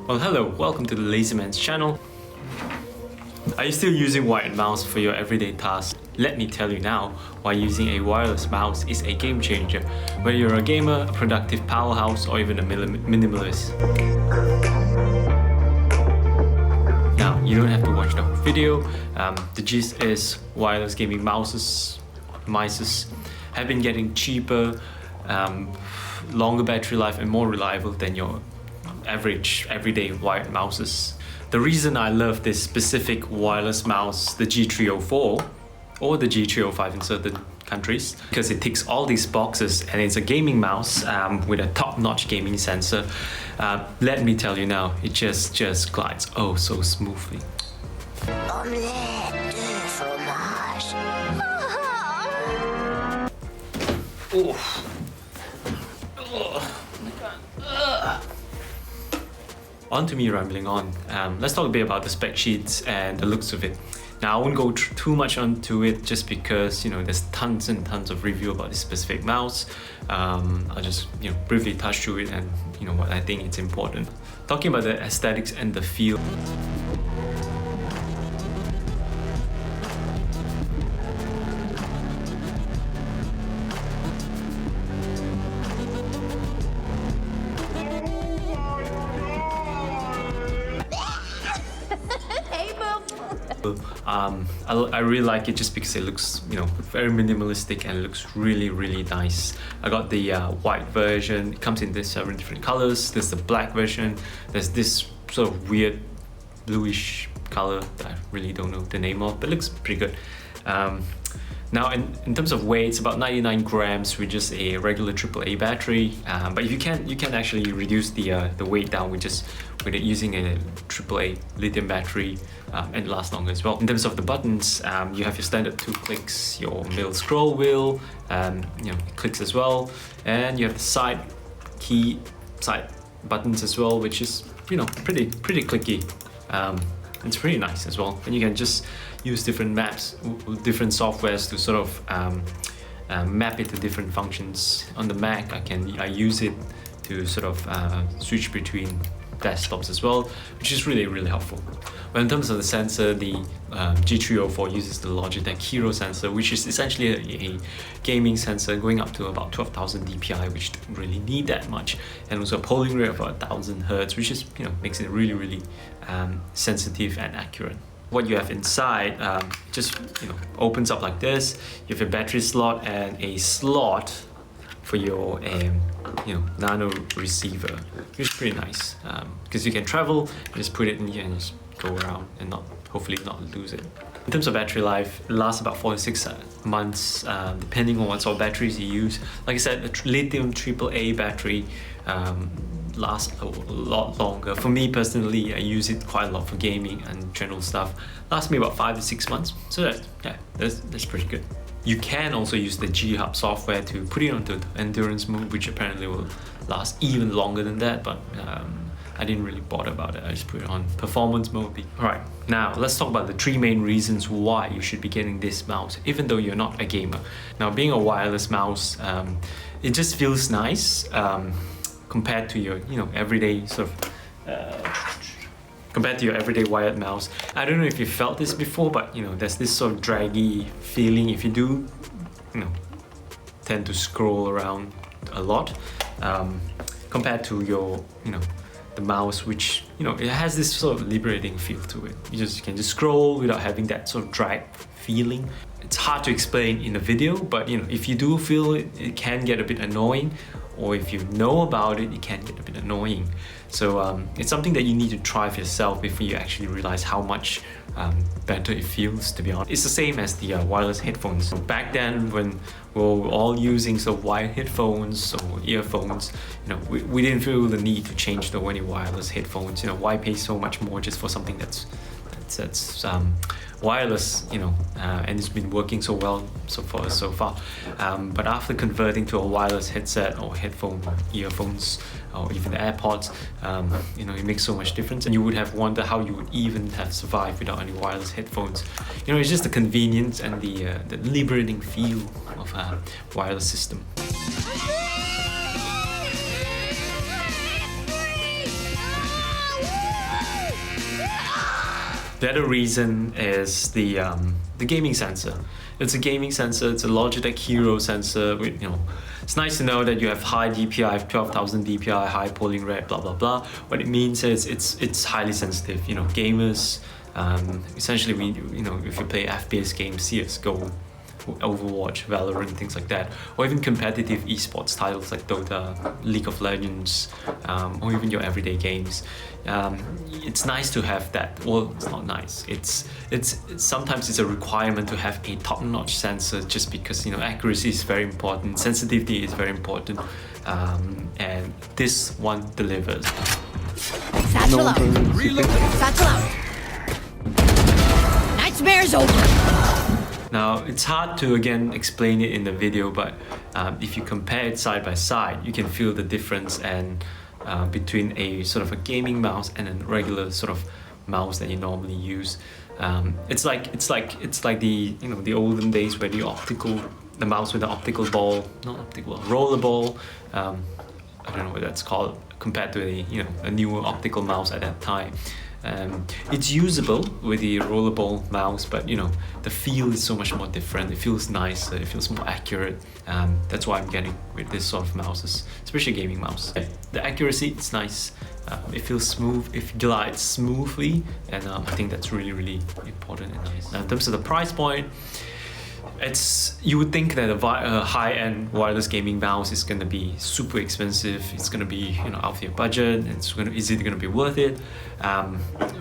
Well, hello, welcome to the Lazy Man's channel. Are you still using wired mouse for your everyday tasks? Let me tell you now why using a wireless mouse is a game changer, whether you're a gamer, a productive powerhouse, or even a minimalist. Now, you don't have to watch the whole video. The gist is wireless gaming mice have been getting cheaper, longer battery life, and more reliable than your average everyday wired mouses. The reason I love this specific wireless mouse, the G304 or the G305 in certain countries, because it ticks all these boxes and it's a gaming mouse with a top-notch gaming sensor. Let me tell you now, it just glides oh so smoothly. Omelette de fromage. Oh. On to me rambling on. Let's talk a bit about the spec sheets and the looks of it. Now, I won't go too much onto it just because there's tons and tons of review about this specific mouse. I'll just briefly touch through it and what I think it's important. Talking about the aesthetics and the feel. I really like it just because it looks very minimalistic and it looks really nice. I got the white version. It comes in this 7 different colors. There's the black version. There's this sort of weird bluish color that I really don't know the name of, but it looks pretty good. Now, in terms of weight, it's about 99 grams with just a regular AAA battery. But if you can actually reduce the weight down with it using a AAA lithium battery and last longer as well. In terms of the buttons, you have your standard 2 clicks, your middle scroll wheel, clicks as well, and you have the side buttons as well, which is pretty clicky. It's pretty nice as well, and you can just use different maps, different softwares to sort of map it to different functions. On the Mac, I use it to sort of switch between desktops as well, which is really helpful. But in terms of the sensor, the G304 uses the Logitech Hero sensor, which is essentially a gaming sensor going up to about 12,000 dpi, which don't really need that much, and also a polling rate of about 1000 Hertz, which is makes it really sensitive and accurate. What you have inside just opens up like this. You have a battery slot and a slot for your nano receiver, which is pretty nice because you can travel, just put it in here and just go around and hopefully not lose it. In terms of battery life, it lasts about 4 to 6 months depending on what sort of batteries you use. Like I said, a lithium AAA battery lasts a lot longer. For me personally, I use it quite a lot for gaming and general stuff. Lasts me about 5 to 6 months, so that's pretty good. You can also use the G-Hub software to put it onto endurance mode, which apparently will last even longer than that, but I didn't really bother about it. I just put it on performance mode. Alright, now let's talk about the 3 main reasons why you should be getting this mouse, even though you're not a gamer. Now, being a wireless mouse, it just feels nice compared to your everyday sort of compared to your everyday wired mouse. I don't know if you felt this before, but there's this sort of draggy feeling if you do tend to scroll around a lot compared to your the mouse, which it has this sort of liberating feel to it. You can just scroll without having that sort of drag feeling. It's hard to explain in a video, but if you do feel it, it can get a bit annoying, or if you know about it, it can get a bit annoying. So it's something that you need to try for yourself before you actually realize how much better it feels, to be honest. It's the same as the wireless headphones. So back then, when we were all using sort of wired headphones or earphones, we didn't feel the need to change to any wireless headphones. Why pay so much more just for something that's wireless, and it's been working so well so far. But after converting to a wireless headset or headphone, earphones, or even the AirPods, it makes so much difference. And you would have wondered how you would even have survived without any wireless headphones. It's just the convenience and the liberating feel of a wireless system. The other reason is the gaming sensor. It's a gaming sensor. It's a Logitech Hero sensor. With, it's nice to know that you have high DPI, 12,000 DPI, high polling rate, blah blah blah. What it means is it's highly sensitive. Gamers, essentially, if you play FPS games, CS:GO, Overwatch, Valorant, things like that, or even competitive esports titles like Dota, League of Legends, or even your everyday games. It's nice to have that. Well, it's not nice. It's sometimes it's a requirement to have a top-notch sensor, just because accuracy is very important, sensitivity is very important, and this one delivers. Satchel out. Reload. Satchel out. Nightmare's over. Now, it's hard to again explain it in the video, but if you compare it side by side, you can feel the difference and between a sort of a gaming mouse and a regular sort of mouse that you normally use. It's like the the olden days where the mouse with the optical ball, not optical, roller ball. I don't know what that's called compared to a newer optical mouse at that time. It's usable with the rollerball mouse, but the feel is so much more different. It feels nicer, it feels more accurate. That's why I'm getting with this sort of mouses, especially gaming mouse. The accuracy, it's nice. It feels smooth, it glides smoothly, and I think that's really, really important and nice. Now, in terms of the price point, you would think that a high-end wireless gaming mouse is going to be super expensive. It's going to be out of your budget. Is it going to be worth it?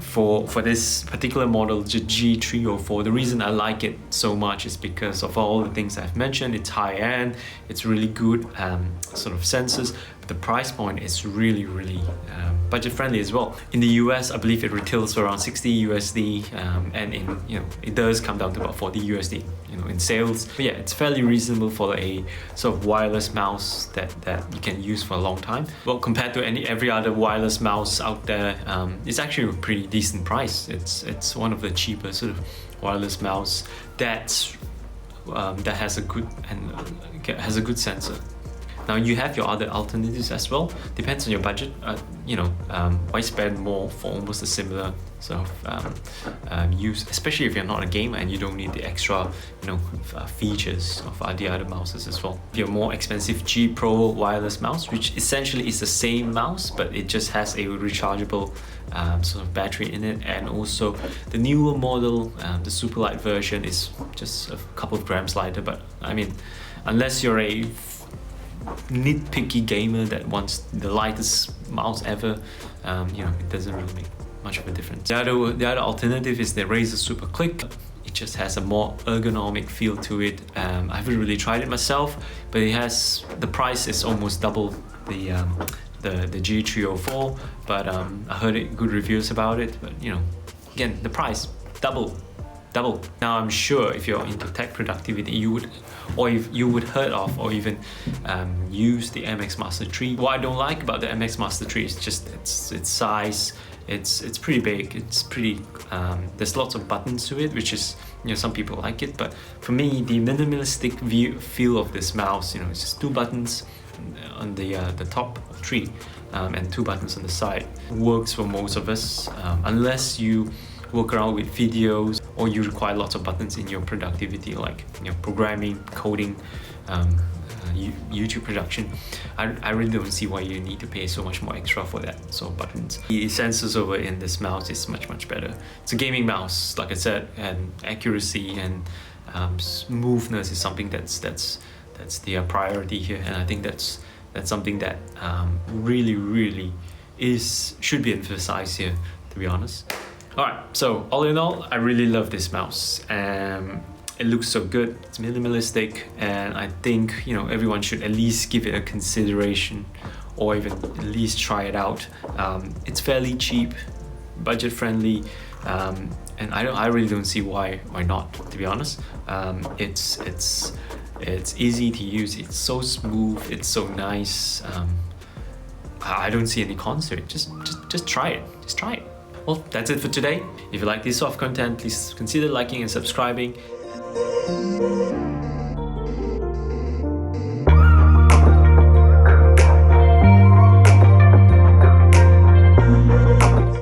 For this particular model, the G304, the reason I like it so much is because of all the things I've mentioned. It's high-end. It's really good sort of sensors. But the price point is really, really budget-friendly as well. In the US, I believe it retails for around 60 USD, and it does come down to about 40 USD. In sales. But yeah, it's fairly reasonable for a sort of wireless mouse that you can use for a long time. Well, compared to every other wireless mouse out there, it's actually a pretty decent price. It's one of the cheaper sort of wireless mouse that has a good sensor. Now you have your other alternatives as well. Depends on your budget. Why spend more for almost a similar sort of use, especially if you're not a gamer and you don't need the extra features of the other mouses as well. Your more expensive G Pro wireless mouse, which essentially is the same mouse, but it just has a rechargeable sort of battery in it, and also the newer model, the super light version, is just a couple of grams lighter. But I mean, unless you're a nitpicky gamer that wants the lightest mouse ever, it doesn't really make much of a difference. The other alternative is the Razer Super Click. It just has a more ergonomic feel to it. I haven't really tried it myself, but the price is almost double the G304, but I heard good reviews about it. But again, the price double. Now I'm sure if you're into tech productivity, you would heard of or even use the MX Master 3. What I don't like about the MX Master 3 is just its size. It's pretty big. It's pretty. There's lots of buttons to it, which is some people like it, but for me, the minimalistic feel of this mouse, it's just two buttons on the top, of three, and two buttons on the side. Works for most of us, unless you work around with videos or you require lots of buttons in your productivity, like programming, coding, YouTube production. I really don't see why you need to pay so much more extra for that. So buttons. The sensors over in this mouse is much better. It's a gaming mouse, like I said, and accuracy and smoothness is something that's the priority here, and I think that's something that really should be emphasized here, to be honest. Alright, so all in all, I really love this mouse. It looks so good, it's minimalistic, and I think everyone should at least give it a consideration, or even at least try it out. It's fairly cheap, budget friendly, and I really don't see why not, to be honest. It's easy to use, it's so smooth, it's so nice. I don't see any cons to it. Just try it. Just try it. Well, that's it for today. If you like this sort of content, please consider liking and subscribing.